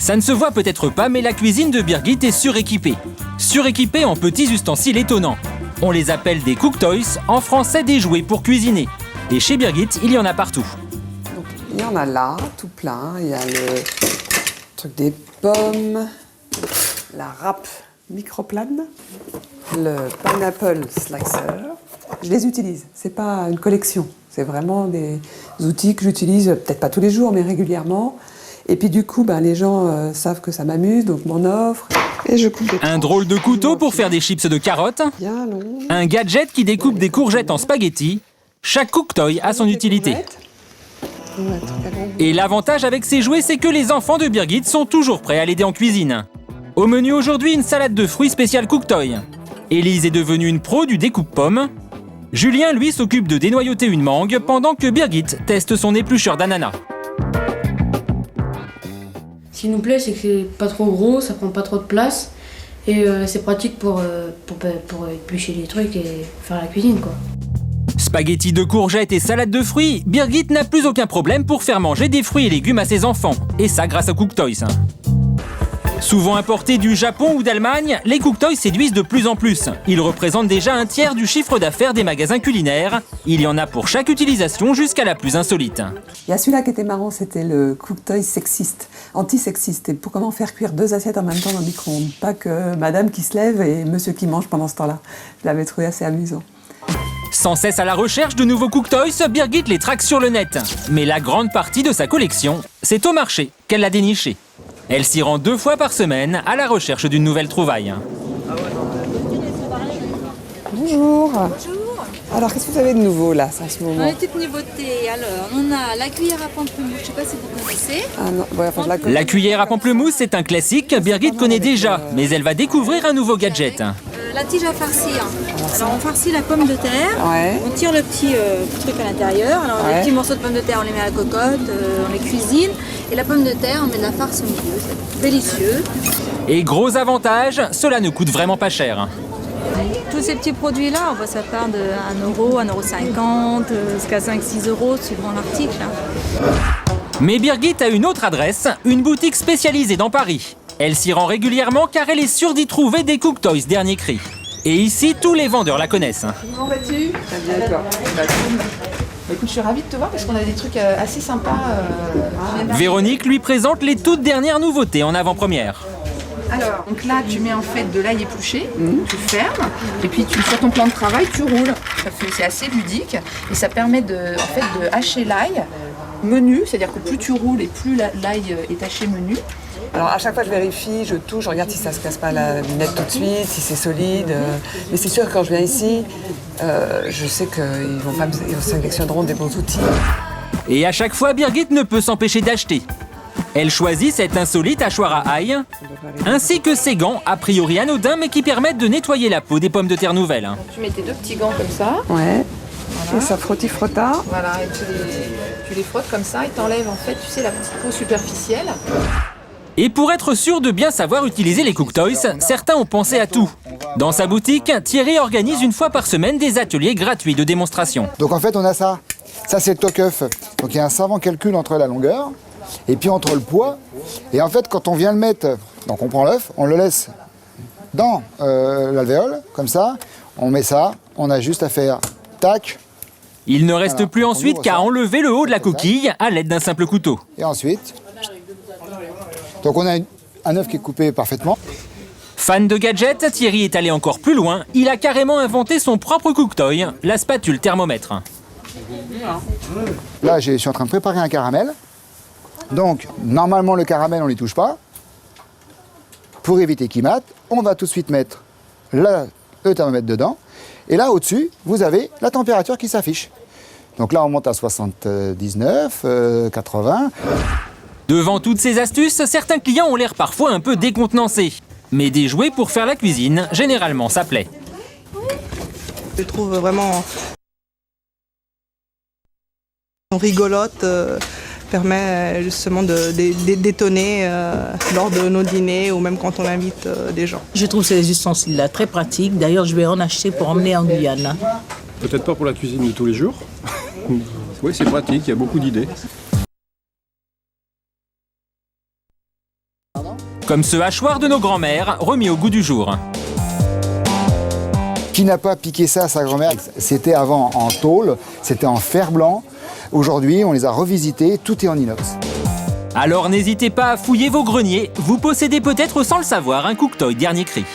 Ça ne se voit peut-être pas, mais la cuisine de Birgit est suréquipée. Suréquipée en petits ustensiles étonnants. On les appelle des cook toys, en français des jouets pour cuisiner. Et chez Birgit, il y en a partout. Donc, il y en a là, tout plein. Il y a le truc des pommes, la râpe microplane, le pineapple slicer. Je les utilise, c'est pas une collection. C'est vraiment des outils que j'utilise, peut-être pas tous les jours, mais régulièrement. Et puis du coup, les gens savent que ça m'amuse, donc m'en offrent. Et je coupe des Un drôle de couteau pour faire des chips de carottes. bien long. Un gadget qui découpe des courgettes en spaghettis. Chaque cook toy a son utilité. Et l'avantage avec ces jouets, c'est que les enfants de Birgit sont toujours prêts à l'aider en cuisine. Au menu aujourd'hui, une salade de fruits spéciale cook toy. Élise est devenue une pro du découpe-pommes. Julien, lui, s'occupe de dénoyauter une mangue pendant que Birgit teste son éplucheur d'ananas. Ce qui nous plaît, c'est que c'est pas trop gros, ça prend pas trop de place et c'est pratique pour éplucher les trucs et faire la cuisine, quoi. Spaghettis de courgettes et salade de fruits, Birgit n'a plus aucun problème pour faire manger des fruits et légumes à ses enfants. Et ça grâce aux cook toys. Souvent importés du Japon ou d'Allemagne, les cook toys séduisent de plus en plus. Ils représentent déjà un tiers du chiffre d'affaires des magasins culinaires. Il y en a pour chaque utilisation jusqu'à la plus insolite. Il y a celui-là qui était marrant, c'était le cook toy sexiste, anti-sexiste. Et pour comment faire cuire 2 assiettes en même temps dans le micro-ondes. Pas que madame qui se lève et monsieur qui mange pendant ce temps-là. Je l'avais trouvé assez amusant. Sans cesse à la recherche de nouveaux cook toys, Birgit les traque sur le net. Mais la grande partie de sa collection, c'est au marché qu'elle l'a déniché. Elle s'y rend 2 fois par semaine à la recherche d'une nouvelle trouvaille. Bonjour. Alors, qu'est-ce que vous avez de nouveau là, en ce moment? On a des petites nouveautés. Alors, on a la cuillère à pamplemousse, je ne sais pas si vous connaissez. Ah non, ouais, enfin, je la connais. La cuillère à pamplemousse, c'est un classique, Birgit connaît déjà, mais elle va découvrir un nouveau gadget. La tige à farcir. Alors, on farcit la pomme de terre, Ouais. on tire le petit truc à l'intérieur. Alors, Ouais. les petits morceaux de pommes de terre, on les met à la cocotte, on les cuisine. Et la pomme de terre, on met de la farce au milieu. C'est délicieux. Et gros avantage, cela ne coûte vraiment pas cher. Tous ces petits produits-là, ça part de 1 euro, 1,50 € jusqu'à 5-6 € suivant l'article. Mais Birgit a une autre adresse, une boutique spécialisée dans Paris. Elle s'y rend régulièrement car elle est sûre d'y trouver des cook toys dernier cri. Et ici, tous les vendeurs la connaissent. Comment vas-tu? D'accord. Écoute, je suis ravie de te voir parce qu'on a des trucs assez sympas. Véronique lui présente les toutes dernières nouveautés en avant-première. Alors, donc là, tu mets en fait de l'ail épluché, tu fermes, et puis sur ton plan de travail, tu roules. C'est assez ludique et ça permet de hacher l'ail menu, c'est-à-dire que plus tu roules et plus l'ail est haché menu. Alors, à chaque fois, je vérifie, je touche, je regarde si ça se casse pas la lunette tout de suite, si c'est solide. Mais c'est sûr que quand je viens ici, je sais qu'ils sélectionneront des bons outils. Et à chaque fois, Birgit ne peut s'empêcher d'acheter. Elle choisit cette insolite hachoir à ail, ainsi que ces gants, a priori anodins, mais qui permettent de nettoyer la peau des pommes de terre nouvelles. Tu mets tes 2 petits gants comme ça, Ouais. Voilà. Et ça frotti-frotta. voilà, et tu les frottes comme ça et t'enlèves en fait, tu sais, la petite peau superficielle. Et pour être sûr de bien savoir utiliser les cook toys, certains ont pensé à tout. Dans sa boutique, Thierry organise 1 fois par semaine des ateliers gratuits de démonstration. Donc en fait on a ça. Ça c'est le toque-œuf. Donc il y a un savant calcul entre la longueur et puis entre le poids. Et en fait quand on vient le mettre, donc on prend l'œuf, on le laisse dans l'alvéole, comme ça. On met ça, on a juste à faire tac. Il ne reste Voilà, plus on ensuite ouvre qu'à ça. enlever le haut de la coquille à l'aide d'un simple couteau. Et ensuite, donc on a un œuf qui est coupé parfaitement. Fan de gadgets, Thierry est allé encore plus loin. Il a carrément inventé son propre cook toy, la spatule thermomètre. Là je suis en train de préparer un caramel. Donc normalement le caramel on ne lui touche pas. Pour éviter qu'il mate, on va tout de suite mettre le thermomètre dedans. Et là au-dessus, vous avez la température qui s'affiche. Donc là on monte à 79, 80. Devant toutes ces astuces, certains clients ont l'air parfois un peu décontenancés. Mais des jouets pour faire la cuisine, généralement ça plaît. Je trouve vraiment rigolote, permet justement de détonner lors de nos dîners ou même quand on invite des gens. Je trouve ces ustensiles-là très pratiques. D'ailleurs, je vais en acheter pour emmener en Guyane. Peut-être pas pour la cuisine de tous les jours. Oui, c'est pratique, il y a beaucoup d'idées. Comme ce hachoir de nos grands-mères, remis au goût du jour. Qui n'a pas piqué ça à sa grand-mère? C'était avant en tôle, c'était en fer blanc. Aujourd'hui, on les a revisités, tout est en inox. Alors n'hésitez pas à fouiller vos greniers, vous possédez peut-être sans le savoir un Cooktoy dernier cri.